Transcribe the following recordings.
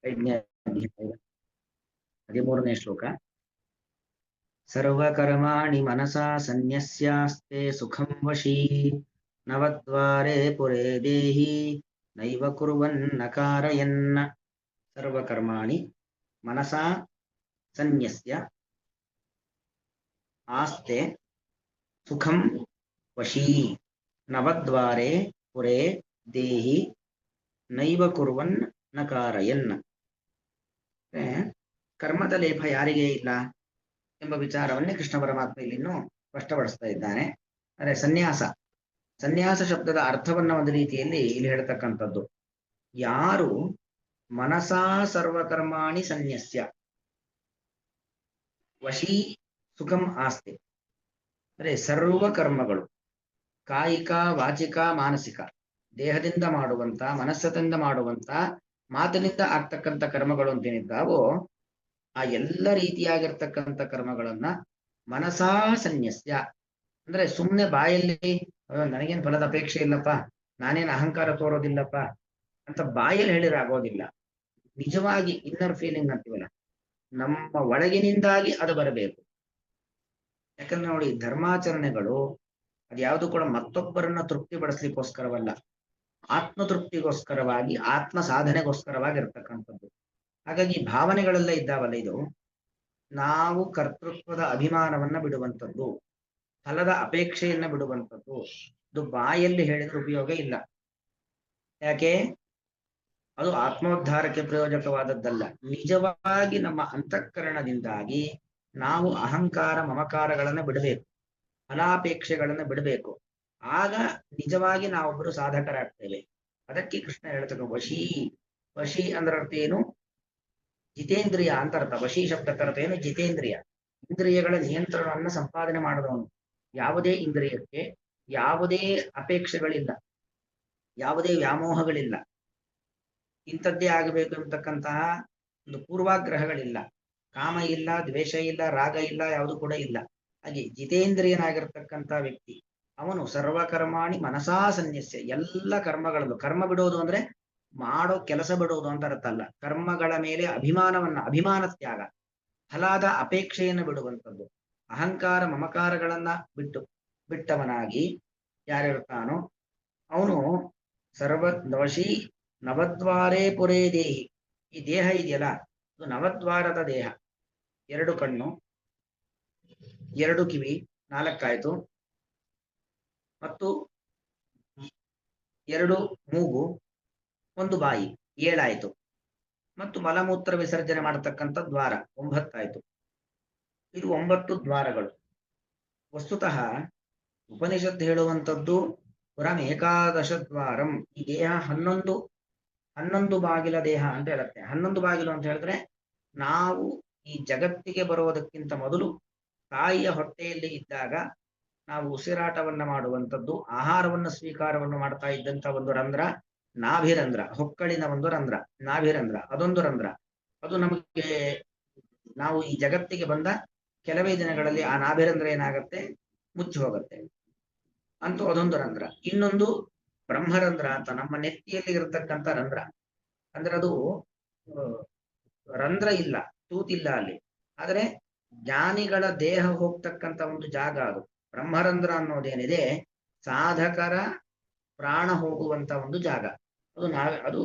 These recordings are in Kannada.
13ನೇ ಶ್ಲೋಕ. ಸರ್ವಕರ್ಮಾಣಿ ಮನಸಾ ಸನ್ಯಸ್ಯಾಸ್ತೆ ಸುಖಂ ವಶೀ ನವದ್ವಾರೆ ಪುರೇ ದೇಹಿ ನೈವ ಕುರ್ವನ್ನ ಕಾರಯನ್. ಸರ್ವಕರ್ಮಾಣಿ ಮನಸಾ ಸನ್ಯಸ್ಯ ಆಸ್ತೆ ಸುಖಂ ವಶೀ ನವದ್ವಾರೆ ಪುರೇ ದೇಹಿ ನೈವ ಕುರ್ವನ್ ನ ಕಾರಯನ್. ಕರ್ಮದ ಲೇಪ ಯಾರಿಗೆ ಇಲ್ಲ ಎಂಬ ವಿಚಾರವನ್ನೇ ಕೃಷ್ಣ ಪರಮಾತ್ಮ ಇಲ್ಲಿನ್ನೂ ಸ್ಪಷ್ಟಪಡಿಸ್ತಾ ಇದ್ದಾನೆ. ಅಂದರೆ ಸನ್ಯಾಸ ಶಬ್ದದ ಅರ್ಥವನ್ನ ಒಂದು ರೀತಿಯಲ್ಲಿ ಇಲ್ಲಿ ಹೇಳ್ತಕ್ಕಂಥದ್ದು, ಯಾರು ಮನಸಾ ಸರ್ವಕರ್ಮಾಣಿ ಸನ್ಯಸ್ಯ ವಶೀ ಸುಖಂ ಆಸ್ತೆ, ಅಂದರೆ ಸರ್ವ ಕರ್ಮಗಳು ಕಾಯಿಕ ವಾಚಿಕ ಮಾನಸಿಕ, ದೇಹದಿಂದ ಮಾಡುವಂತ ಮನಸ್ಸದಿಂದ ಮಾಡುವಂತ ಮಾತಿನಿಂದ ಆಗ್ತಕ್ಕಂಥ ಕರ್ಮಗಳು ಅಂತೇನಿದ್ದಾವೋ ಆ ಎಲ್ಲ ರೀತಿಯಾಗಿರ್ತಕ್ಕಂಥ ಕರ್ಮಗಳನ್ನ ಮನಸಾ ಸನ್ಯಸ್ಯ, ಅಂದ್ರೆ ಸುಮ್ಮನೆ ಬಾಯಲ್ಲಿ ನನಗೇನು ಫಲದ ಅಪೇಕ್ಷೆ ಇಲ್ಲಪ್ಪ, ನಾನೇನು ಅಹಂಕಾರ ತೋರೋದಿಲ್ಲಪ್ಪ ಅಂತ ಬಾಯಲ್ಲಿ ಹೇಳಿರಾಗೋದಿಲ್ಲ. ನಿಜವಾಗಿ ಇನ್ನರ್ ಫೀಲಿಂಗ್ ಅಂತೀವಲ್ಲ, ನಮ್ಮ ಒಳಗಿನಿಂದಾಗಿ ಅದು ಬರಬೇಕು. ಯಾಕಂದ್ರೆ ನೋಡಿ, ಧರ್ಮಾಚರಣೆಗಳು ಅದ್ಯಾವುದು ಕೂಡ ಮತ್ತೊಬ್ಬರನ್ನ ತೃಪ್ತಿಪಡಿಸ್ಲಿಕ್ಕೋಸ್ಕರವಲ್ಲ, ಆತ್ಮತೃಪ್ತಿಗೋಸ್ಕರವಾಗಿ ಆತ್ಮ ಸಾಧನೆಗೋಸ್ಕರವಾಗಿರ್ತಕ್ಕಂಥದ್ದು. ಹಾಗಾಗಿ ಭಾವನೆಗಳೆಲ್ಲ ಇದ್ದಾವಲ್ಲ, ಇದು ನಾವು ಕರ್ತೃತ್ವದ ಅಭಿಮಾನವನ್ನ ಬಿಡುವಂಥದ್ದು, ಫಲದ ಅಪೇಕ್ಷೆಯನ್ನ ಬಿಡುವಂಥದ್ದು. ಇದು ಬಾಯಲ್ಲಿ ಹೇಳಿದ್ರೆ ಉಪಯೋಗ ಇಲ್ಲ. ಯಾಕೆ? ಅದು ಆತ್ಮೋದ್ಧಾರಕ್ಕೆ ಪ್ರಯೋಜಕವಾದದ್ದಲ್ಲ. ನಿಜವಾಗಿ ನಮ್ಮ ಅಂತಃಕರಣದಿಂದಾಗಿ ನಾವು ಅಹಂಕಾರ ಮಮಕಾರಗಳನ್ನ ಬಿಡಬೇಕು, ಫಲಾಪೇಕ್ಷೆಗಳನ್ನ ಬಿಡಬೇಕು. ಆಗ ನಿಜವಾಗಿ ನಾವೊಬ್ಬರು ಸಾಧಕರಾಗ್ತೇವೆ. ಅದಕ್ಕೆ ಕೃಷ್ಣ ಹೇಳ್ತಕ್ಕ ವಶೀ. ವಶಿ ಅಂದ್ರೆ ಅರ್ಥ ಏನು? ಜಿತೇಂದ್ರಿಯ ಅಂತ ಅರ್ಥ. ವಶಿ ಶಬ್ದಕ್ಕೆ ಅರ್ಥ ಏನು? ಜಿತೇಂದ್ರಿಯ, ಇಂದ್ರಿಯಗಳ ನಿಯಂತ್ರಣವನ್ನ ಸಂಪಾದನೆ ಮಾಡಿದವನು. ಯಾವುದೇ ಇಂದ್ರಿಯಕ್ಕೆ ಯಾವುದೇ ಅಪೇಕ್ಷೆಗಳಿಲ್ಲ, ಯಾವುದೇ ವ್ಯಾಮೋಹಗಳಿಲ್ಲ, ಇಂಥದ್ದೇ ಆಗಬೇಕು ಎಂಬತಕ್ಕಂತಹ ಒಂದು ಪೂರ್ವಾಗ್ರಹಗಳಿಲ್ಲ, ಕಾಮ ಇಲ್ಲ, ದ್ವೇಷ ಇಲ್ಲ, ರಾಗ ಇಲ್ಲ, ಯಾವುದು ಕೂಡ ಇಲ್ಲ. ಹಾಗೆ ಜಿತೇಂದ್ರಿಯನಾಗಿರ್ತಕ್ಕಂಥ ವ್ಯಕ್ತಿ ಅವನು ಸರ್ವಕರ್ಮಾಣಿ ಮನಸಾ ಸನ್ಯಸ್ಯ, ಎಲ್ಲ ಕರ್ಮಗಳಲ್ಲೂ, ಕರ್ಮ ಬಿಡೋದು ಅಂದ್ರೆ ಮಾಡೋ ಕೆಲಸ ಬಿಡೋದು ಅಂತ ಅರ್ಥ ಅಲ್ಲ, ಕರ್ಮಗಳ ಮೇಲೆ ಅಭಿಮಾನ ತ್ಯಾಗ, ಫಲಾದ ಅಪೇಕ್ಷೆಯನ್ನು ಬಿಡುವಂಥದ್ದು, ಅಹಂಕಾರ ಮಮಕಾರಗಳನ್ನ ಬಿಟ್ಟವನಾಗಿ ಯಾರಿರ್ತಾನೋ ಅವನು ಸರ್ವವಶಿ ನವದ್ವಾರೇ ಪುರೇ ದೇಹಿ. ಈ ದೇಹ ಇದೆಯಲ್ಲ, ಅದು ನವದ್ವಾರದ ದೇಹ. 2 ಕಣ್ಣು, 2 ಕಿವಿ, 4 ಆಯ್ತು, ಮತ್ತು 2 ಮೂಗು, 1 ಬಾಯಿ, 7 ಆಯ್ತು, ಮತ್ತು ಮಲಮೂತ್ರ ವಿಸರ್ಜನೆ ಮಾಡತಕ್ಕಂಥ ದ್ವಾರ 9 ಆಯ್ತು. ಇದು 9 ದ್ವಾರಗಳು. ವಸ್ತುತಃ ಉಪನಿಷತ್ತು ಹೇಳುವಂಥದ್ದು ಪುರಂ ಏಕಾದಶ ದ್ವಾರಂ. ಈ ದೇಹ 11 ಬಾಗಿಲ ದೇಹ ಅಂತ ಹೇಳುತ್ತೆ. 11 ಬಾಗಿಲು ಅಂತ ಹೇಳಿದ್ರೆ, ನಾವು ಈ ಜಗತ್ತಿಗೆ ಬರೋದಕ್ಕಿಂತ ಮೊದಲು ತಾಯಿಯ ಹೊಟ್ಟೆಯಲ್ಲಿ ಇದ್ದಾಗ ನಾವು ಉಸಿರಾಟವನ್ನ ಮಾಡುವಂಥದ್ದು, ಆಹಾರವನ್ನು ಸ್ವೀಕಾರವನ್ನು ಮಾಡ್ತಾ ಇದ್ದಂಥ ಒಂದು ರಂಧ್ರ ನಾಭಿರಂಧ್ರ, ಹೊಕ್ಕಳಿನ ಒಂದು ರಂಧ್ರ ನಾಭಿರಂಧ್ರ, ಅದೊಂದು ರಂಧ್ರ. ಅದು ನಮಗೆ, ನಾವು ಈ ಜಗತ್ತಿಗೆ ಬಂದ ಕೆಲವೇ ದಿನಗಳಲ್ಲಿ ಆ ನಾಭಿರಂಧ್ರ ಏನಾಗತ್ತೆ, ಮುಚ್ಚಿ ಹೋಗುತ್ತೆ. ಅಂತೂ ಅದೊಂದು ರಂಧ್ರ. ಇನ್ನೊಂದು ಬ್ರಹ್ಮರಂಧ್ರ ಅಂತ, ನಮ್ಮ ನೆತ್ತಿಯಲ್ಲಿ ಇರತಕ್ಕಂಥ ರಂಧ್ರ. ಅಂದ್ರೆ ಅದು ರಂಧ್ರ ಇಲ್ಲ, ತೂತಿಲ್ಲ ಅಲ್ಲಿ, ಆದರೆ ಜ್ಞಾನಿಗಳ ದೇಹ ಹೋಗ್ತಕ್ಕಂಥ ಒಂದು ಜಾಗ ಅದು. ಬ್ರಹ್ಮರಂಧ್ರ ಅನ್ನೋದೇನಿದೆ, ಸಾಧಕರ ಪ್ರಾಣ ಹೋಗುವಂತ ಒಂದು ಜಾಗ, ಅದು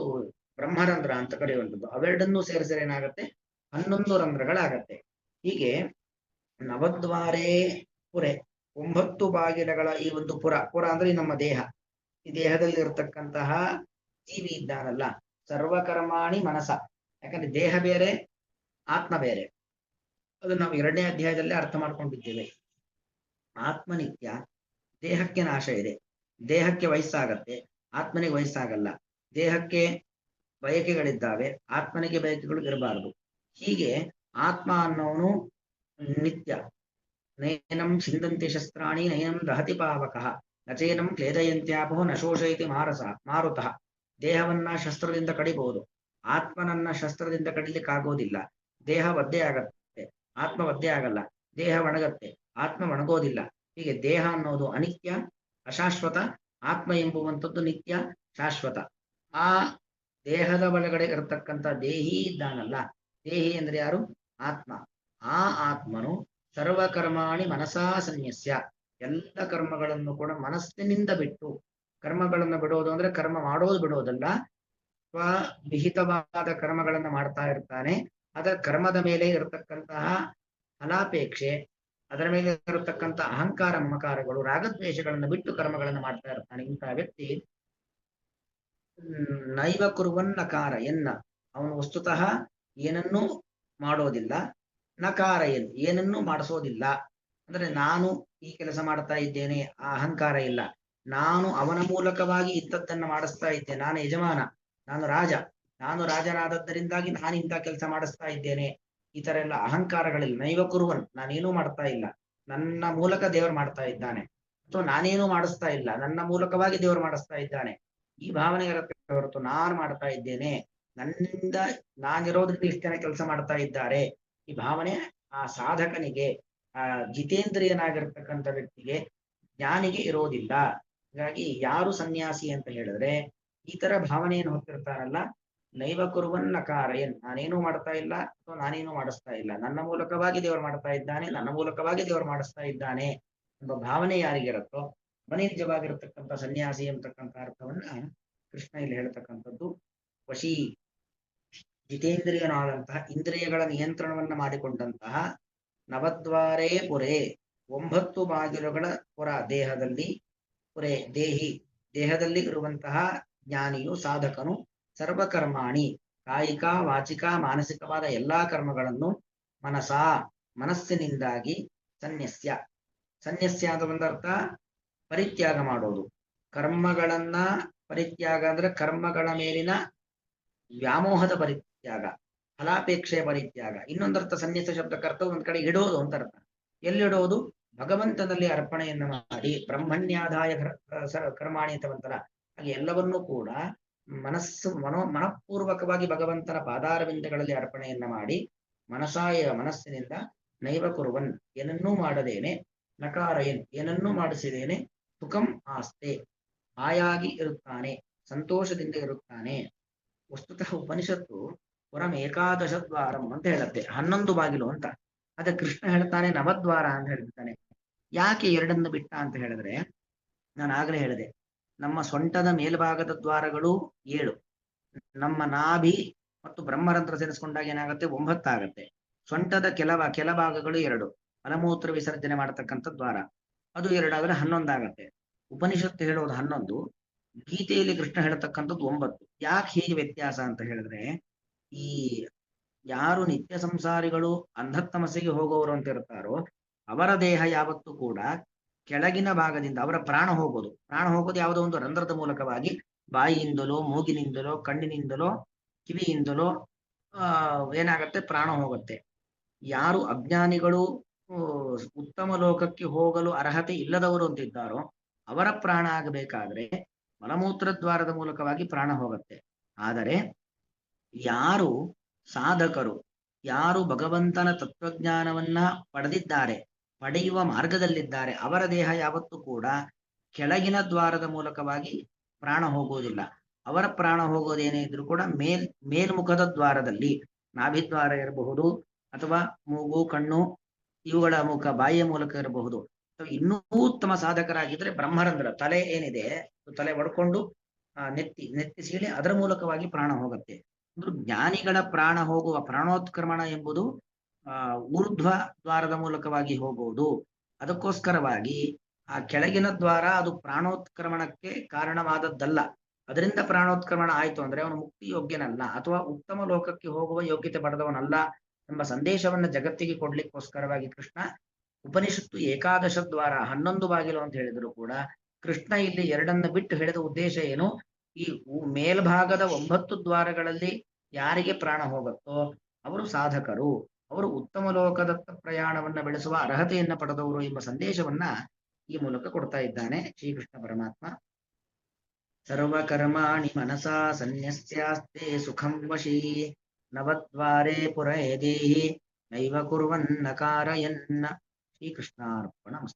ಬ್ರಹ್ಮರಂಧ್ರ ಅಂತ ಕರೆಯುವಂಥದ್ದು. ಅವೆರಡನ್ನೂ ಸೇರಿಸಿದ್ರೆ ಏನಾಗತ್ತೆ, 11 ರಂಧ್ರಗಳಾಗತ್ತೆ. ಹೀಗೆ ನವದ್ವಾರೇ ಪುರೆ, 9 ಬಾಗಿಲಗಳ ಈ ಒಂದು ಪುರ ಅಂದ್ರೆ ನಮ್ಮ ದೇಹ. ಈ ದೇಹದಲ್ಲಿ ಇರತಕ್ಕಂತಹ ಜೀವಿ ಇದ್ದಾನಲ್ಲ, ಸರ್ವಕರ್ಮಾಣಿ ಮನಸ. ಯಾಕಂದ್ರೆ ದೇಹ ಬೇರೆ, ಆತ್ಮ ಬೇರೆ. ಅದು ನಾವು 2ನೇ ಅಧ್ಯಾಯದಲ್ಲೇ ಅರ್ಥ ಮಾಡ್ಕೊಂಡಿದ್ದೇವೆ. ಆತ್ಮನಿತ್ಯ, ದೇಹಕ್ಕೆ ನಾಶ ಇದೆ. ದೇಹಕ್ಕೆ ವಯಸ್ಸಾಗತ್ತೆ, ಆತ್ಮನಿಗೆ ವಯಸ್ಸಾಗಲ್ಲ. ದೇಹಕ್ಕೆ ಬಯಕೆಗಳಿದ್ದಾವೆ, ಆತ್ಮನಿಗೆ ಬಯಕೆಗಳು ಇರಬಾರದು. ಹೀಗೆ ಆತ್ಮ ಅನ್ನೋನು ನಿತ್ಯ. ನಯನಂ ಸಿಂದಂತಿ ಶಸ್ತ್ರಾಣಿ ನಯನಂ ದಹತಿ ಪಾವಕಃ ನಚೇನಂ ಕ್ಲೇದಯಂತ್ಯಾಪೋ ನ ಶೋಷಯತಿ ಮಾರುತಃ. ದೇಹವನ್ನ ಶಸ್ತ್ರದಿಂದ ಕಡಿಬಹುದು, ಆತ್ಮನನ್ನ ಶಸ್ತ್ರದಿಂದ ಕಡಿಲಿಕ್ಕಾಗೋದಿಲ್ಲ. ದೇಹ ಒದ್ದೆ ಆಗತ್ತೆ, ಆತ್ಮ ಒದ್ದೆ ಆಗಲ್ಲ. ದೇಹ ಒಣಗತ್ತೆ, ಆತ್ಮ ಒಣಗೋದಿಲ್ಲ. ಹೀಗೆ ದೇಹ ಅನ್ನೋದು ಅನಿತ್ಯ, ಅಶಾಶ್ವತ. ಆತ್ಮ ಎಂಬುವಂಥದ್ದು ನಿತ್ಯ, ಶಾಶ್ವತ. ಆ ದೇಹದ ಒಳಗಡೆ ಇರತಕ್ಕಂಥ ದೇಹಿ ಇದ್ದಾನಲ್ಲ, ದೇಹಿ ಅಂದ್ರೆ ಯಾರು? ಆತ್ಮ. ಆ ಆತ್ಮನು ಸರ್ವಕರ್ಮಾಣಿ ಮನಸಾ ಸನ್ಯಸ್ಯ, ಎಲ್ಲ ಕರ್ಮಗಳನ್ನು ಕೂಡ ಮನಸ್ಸಿನಿಂದ ಬಿಟ್ಟು, ಕರ್ಮಗಳನ್ನು ಬಿಡೋದು ಅಂದ್ರೆ ಕರ್ಮ ಮಾಡೋದು ಬಿಡೋದಲ್ಲ, ಸ್ವವಿಹಿತವಾದ ಕರ್ಮಗಳನ್ನು ಮಾಡ್ತಾ ಇರ್ತಾನೆ. ಅದರ ಕರ್ಮದ ಮೇಲೆ ಇರತಕ್ಕಂತಹ ಫಲಾಪೇಕ್ಷೆ, ಅದರ ಮೇಲೆ ಇರತಕ್ಕಂಥ ಅಹಂಕಾರ ಮಮಕಾರಗಳು ರಾಗದ್ವೇಷಗಳನ್ನು ಬಿಟ್ಟು ಕರ್ಮಗಳನ್ನು ಮಾಡ್ತಾ ಇರ್ತಾನೆ. ಇಂತಹ ವ್ಯಕ್ತಿ ನೈವ ಕುರುವನ್ ನಕಾರ ಎನ್ನ, ಅವನು ವಸ್ತುತಃ ಏನನ್ನೂ ಮಾಡೋದಿಲ್ಲ. ನಕಾರ ಏನನ್ನೂ ಮಾಡಿಸೋದಿಲ್ಲ. ಅಂದ್ರೆ ನಾನು ಈ ಕೆಲಸ ಮಾಡ್ತಾ ಇದ್ದೇನೆ, ಆ ಅಹಂಕಾರ ಇಲ್ಲ. ನಾನು ಅವನ ಮೂಲಕವಾಗಿ ಇದ್ದದ್ದನ್ನು ಮಾಡಿಸ್ತಾ ಇದ್ದೇನೆ, ನಾನು ಯಜಮಾನ, ನಾನು ರಾಜ, ನಾನು ರಾಜನಾದದ್ದರಿಂದಾಗಿ ನಾನು ಇಂಥ ಕೆಲಸ ಮಾಡಿಸ್ತಾ ಇದ್ದೇನೆ, ಈ ತರ ಎಲ್ಲ ಅಹಂಕಾರಗಳಿಲ್ಲ. ನೈವ ಕುರುವನ್, ನಾನೇನೂ ಮಾಡ್ತಾ ಇಲ್ಲ, ನನ್ನ ಮೂಲಕ ದೇವರು ಮಾಡ್ತಾ ಇದ್ದಾನೆ, ಅಥವಾ ನಾನೇನು ಮಾಡಿಸ್ತಾ ಇಲ್ಲ, ನನ್ನ ಮೂಲಕವಾಗಿ ದೇವರು ಮಾಡಿಸ್ತಾ ಇದ್ದಾನೆ, ಈ ಭಾವನೆ ಇರುತ್ತೆ ಹೊರತು ನಾನು ಮಾಡ್ತಾ ಇದ್ದೇನೆ, ನನ್ನಿಂದ ನಾನಿರೋದ್ರಿಂದ ಇಷ್ಟು ಜನ ಕೆಲಸ ಮಾಡ್ತಾ ಇದ್ದಾರೆ, ಈ ಭಾವನೆ ಆ ಸಾಧಕನಿಗೆ, ಆ ಜಿತೇಂದ್ರಿಯನಾಗಿರ್ತಕ್ಕಂಥ ವ್ಯಕ್ತಿಗೆ, ಜ್ಞಾನಿಗೆ ಇರೋದಿಲ್ಲ. ಹಾಗಾಗಿ ಯಾರು ಸನ್ಯಾಸಿ ಅಂತ ಹೇಳಿದ್ರೆ ಈ ತರ ಭಾವನೆಯನ್ನು ಹೊತ್ತಿರ್ತಾರಲ್ಲ, ನೈವ ಕುರುವನ್ ನಕಾರಯನ್, ನಾನೇನು ಮಾಡ್ತಾ ಇಲ್ಲ ಅಥವಾ ನಾನೇನು ಮಾಡಿಸ್ತಾ ಇಲ್ಲ, ನನ್ನ ಮೂಲಕವಾಗಿ ದೇವರು ಮಾಡ್ತಾ ಇದ್ದಾನೆ, ನನ್ನ ಮೂಲಕವಾಗಿ ದೇವರು ಮಾಡಿಸ್ತಾ ಇದ್ದಾನೆ ಎಂಬ ಭಾವನೆ ಯಾರಿಗಿರುತ್ತೋ ಅವನೇ ನಿಜವಾಗಿರತಕ್ಕಂಥ ಸನ್ಯಾಸಿ ಎಂಬತಕ್ಕಂಥ ಅರ್ಥವನ್ನ ಕೃಷ್ಣ ಇಲ್ಲಿ ಹೇಳ್ತಕ್ಕಂಥದ್ದು. ವಶಿ, ಜಿತೇಂದ್ರಿಯನಾದಂತಹ, ಇಂದ್ರಿಯಗಳ ನಿಯಂತ್ರಣವನ್ನ ಮಾಡಿಕೊಂಡಂತಹ, ನವದ್ವಾರೇ ಪುರೇ, 9 ಬಾಗಿಲುಗಳ ಪುರ, ದೇಹದಲ್ಲಿ, ಪುರೇ ದೇಹಿ, ದೇಹದಲ್ಲಿ ಇರುವಂತಹ ಜ್ಞಾನಿಯು, ಸಾಧಕನು, ಸರ್ವಕರ್ಮಾಣಿ, ಕಾಯಿಕ ವಾಚಿಕ ಮಾನಸಿಕವಾದ ಎಲ್ಲಾ ಕರ್ಮಗಳನ್ನು ಮನಸಾ, ಮನಸ್ಸಿನಿಂದಾಗಿ, ಸನ್ಯಸ್ಯ, ಸನ್ಯಸ್ಯ ಅಂತ ಒಂದರ್ಥ ಪರಿತ್ಯಾಗ ಮಾಡೋದು. ಕರ್ಮಗಳನ್ನ ಪರಿತ್ಯಾಗ ಅಂದ್ರೆ ಕರ್ಮಗಳ ಮೇಲಿನ ವ್ಯಾಮೋಹದ ಪರಿತ್ಯಾಗ, ಫಲಾಪೇಕ್ಷೆಯ ಪರಿತ್ಯಾಗ. ಇನ್ನೊಂದರ್ಥ ಸನ್ಯಾಸ ಶಬ್ದಕ್ಕರ್ಥ ಒಂದ್ ಕಡೆ ಇಡೋದು ಅಂತ ಅರ್ಥ. ಎಲ್ಲಿಡೋದು? ಭಗವಂತನಲ್ಲಿ ಅರ್ಪಣೆಯನ್ನು ಮಾಡಿ, ಬ್ರಹ್ಮಣ್ಯಾದಾಯ ಕರ್ಮಾಣಿ ಅಂತ ಬಂತಲ್ಲ, ಹಾಗೆ ಎಲ್ಲವನ್ನೂ ಕೂಡ ಮನಃಪೂರ್ವಕವಾಗಿ ಭಗವಂತನ ಪಾದಾರವಿಂದಗಳಲ್ಲಿ ಅರ್ಪಣೆಯನ್ನ ಮಾಡಿ, ಮನಸ್ಸಿನಿಂದ ನೈವ ಕುರುವನ್, ಏನನ್ನೂ ಮಾಡದೇನೆ, ನಕಾರಯನ್, ಏನನ್ನೂ ಮಾಡಿಸಿದೇನೆ, ಸುಖಂ ಆಸ್ತೆ, ಹಾಯಾಗಿ ಇರುತ್ತಾನೆ, ಸಂತೋಷದಿಂದ ಇರುತ್ತಾನೆ. ವಸ್ತುತಃ ಉಪನಿಷತ್ತು ಪುರಂ ಏಕಾದಶ ದ್ವಾರಂ ಅಂತ ಹೇಳುತ್ತೆ, 11 ಬಾಗಿಲು ಅಂತ. ಅದೇ ಕೃಷ್ಣ ಹೇಳ್ತಾನೆ ನವದ್ವಾರ ಅಂತ ಹೇಳ್ತಾನೆ. ಯಾಕೆ ಎರಡನ್ನು ಬಿಟ್ಟ ಅಂತ ಹೇಳಿದ್ರೆ, ನಾನು ಆಗಲೇ ಹೇಳಿದೆ, ನಮ್ಮ ಸೊಂಟದ ಮೇಲ್ಭಾಗದ ದ್ವಾರಗಳು 7, ನಮ್ಮ ನಾಭಿ ಮತ್ತು ಬ್ರಹ್ಮರಂಧ್ರ ಸೇರಿಸ್ಕೊಂಡಾಗ ಏನಾಗುತ್ತೆ? 9 ಆಗತ್ತೆ. ಸೊಂಟದ ಕೆಳಭಾಗಗಳು 2, ಮಲಮೂತ್ರ ವಿಸರ್ಜನೆ ಮಾಡತಕ್ಕಂಥ ದ್ವಾರ, ಅದು 2 ಆದ್ರೆ 11 ಆಗತ್ತೆ. ಉಪನಿಷತ್ತು ಹೇಳೋದು 11, ಗೀತೆಯಲ್ಲಿ ಕೃಷ್ಣ ಹೇಳ್ತಕ್ಕಂಥದ್ದು 9. ಯಾಕೆ ಹೀಗೆ ವ್ಯತ್ಯಾಸ ಅಂತ ಹೇಳಿದ್ರೆ, ಈ ಯಾರು ನಿತ್ಯ ಸಂಸಾರಿಗಳು ಅಂಧತಮಸ್ಸಿಗೆ ಹೋಗೋರು ಅಂತ ಇರ್ತಾರೋ ಅವರ ದೇಹ ಯಾವತ್ತೂ ಕೂಡ ಕೆಳಗಿನ ಭಾಗದಿಂದ ಅವರ ಪ್ರಾಣ ಹೋಗೋದು ಯಾವುದೋ ಒಂದು ರಂಧ್ರದ ಮೂಲಕವಾಗಿ, ಬಾಯಿಯಿಂದಲೋ, ಮೂಗಿನಿಂದಲೋ, ಕಣ್ಣಿನಿಂದಲೋ, ಕಿವಿಯಿಂದಲೋ ಏನಾಗತ್ತೆ? ಪ್ರಾಣ ಹೋಗುತ್ತೆ. ಯಾರು ಅಜ್ಞಾನಿಗಳು, ಉತ್ತಮ ಲೋಕಕ್ಕೆ ಹೋಗಲು ಅರ್ಹತೆ ಇಲ್ಲದವರು ಅಂತಿದ್ದಾರೋ ಅವರ ಪ್ರಾಣ ಆಗಬೇಕಾದ್ರೆ ಮಲಮೂತ್ರ ದ್ವಾರದ ಮೂಲಕವಾಗಿ ಪ್ರಾಣ ಹೋಗುತ್ತೆ. ಆದರೆ ಯಾರು ಸಾಧಕರು, ಯಾರು ಭಗವಂತನ ತತ್ವಜ್ಞಾನವನ್ನ ಪಡೆದಿದ್ದಾರೆ, ಪಡೆಯುವ ಮಾರ್ಗದಲ್ಲಿದ್ದಾರೆ, ಅವರ ದೇಹ ಯಾವತ್ತೂ ಕೂಡ ಕೆಳಗಿನ ದ್ವಾರದ ಮೂಲಕವಾಗಿ ಪ್ರಾಣ ಹೋಗುವುದಿಲ್ಲ. ಅವರ ಪ್ರಾಣ ಹೋಗೋದೇನೇ ಇದ್ರೂ ಕೂಡ ಮೇಲ್ಮುಖದ ದ್ವಾರದಲ್ಲಿ, ನಾಭಿದ್ವಾರ ಇರಬಹುದು, ಅಥವಾ ಮೂಗು, ಕಣ್ಣು, ಇವುಗಳ ಮುಖ, ಬಾಯಿಯ ಮೂಲಕ ಇರಬಹುದು. ಇನ್ನೂ ಉತ್ತಮ ಸಾಧಕರಾಗಿದ್ರೆ ಬ್ರಹ್ಮರಂಧ್ರ, ತಲೆ ಏನಿದೆ, ತಲೆ ಒಡ್ಕೊಂಡು ನೆತ್ತಿ ಸೀಳಿ ಅದರ ಮೂಲಕವಾಗಿ ಪ್ರಾಣ ಹೋಗುತ್ತೆ. ಅಂದ್ರೆ ಜ್ಞಾನಿಗಳ ಪ್ರಾಣ ಹೋಗುವ ಪ್ರಾಣೋತ್ಕ್ರಮಣ ಎಂಬುದು ಊರ್ಧ್ವ ದ್ವಾರದ ಮೂಲಕವಾಗಿ ಹೋಗುವುದು. ಅದಕ್ಕೋಸ್ಕರವಾಗಿ ಆ ಕೆಳಗಿನ ದ್ವಾರ ಅದು ಪ್ರಾಣೋತ್ಕ್ರಮಣಕ್ಕೆ ಕಾರಣವಾದದ್ದಲ್ಲ. ಅದರಿಂದ ಪ್ರಾಣೋತ್ಕ್ರಮಣ ಆಯ್ತು ಅಂದ್ರೆ ಅವನು ಮುಕ್ತಿ ಯೋಗ್ಯನಲ್ಲ, ಅಥವಾ ಉತ್ತಮ ಲೋಕಕ್ಕೆ ಹೋಗುವ ಯೋಗ್ಯತೆ ಪಡೆದವನಲ್ಲ ಎಂಬ ಸಂದೇಶವನ್ನ ಜಗತ್ತಿಗೆ ಕೊಡ್ಲಿಕ್ಕೋಸ್ಕರವಾಗಿ ಕೃಷ್ಣ ಉಪನಿಷತ್ತು ಏಕಾದಶ ದ್ವಾರ, 11 ಬಾಗಿಲು ಅಂತ ಹೇಳಿದ್ರು ಕೂಡ ಕೃಷ್ಣ ಇಲ್ಲಿ 2 ಬಿಟ್ಟು ಹೇಳಿದ ಉದ್ದೇಶ ಏನು? ಈ ಮೇಲ್ಭಾಗದ 9 ದ್ವಾರಗಳಲ್ಲಿ ಯಾರಿಗೆ ಪ್ರಾಣ ಹೋಗುತ್ತೋ ಅವರು ಸಾಧಕರು, ಅವರು ಉತ್ತಮ ಲೋಕದತ್ತ ಪ್ರಯಾಣವನ್ನ ಬೆಳೆಸುವ ಅರ್ಹತೆಯನ್ನ ಪಡೆದವರು ಎಂಬ ಸಂದೇಶವನ್ನ ಈ ಮೂಲಕ ಕೊಡ್ತಾ ಇದ್ದಾನೆ ಶ್ರೀಕೃಷ್ಣ ಪರಮಾತ್ಮ. ಸರ್ವಕರ್ಮಾಣಿ ಮನಸಾ ಸನ್ಯಸ್ಯಾಸ್ತೆ ಸುಖಂ ವಶೀ, ನವದ್ವಾರೇ ಪುರೇ ದೇಹಿ ನೈವ ಕುರ್ವನ್ನ ಕಾರಯನ್ನ. ಶ್ರೀಕೃಷ್ಣಾರ್ಪಣಮಸ್ತು.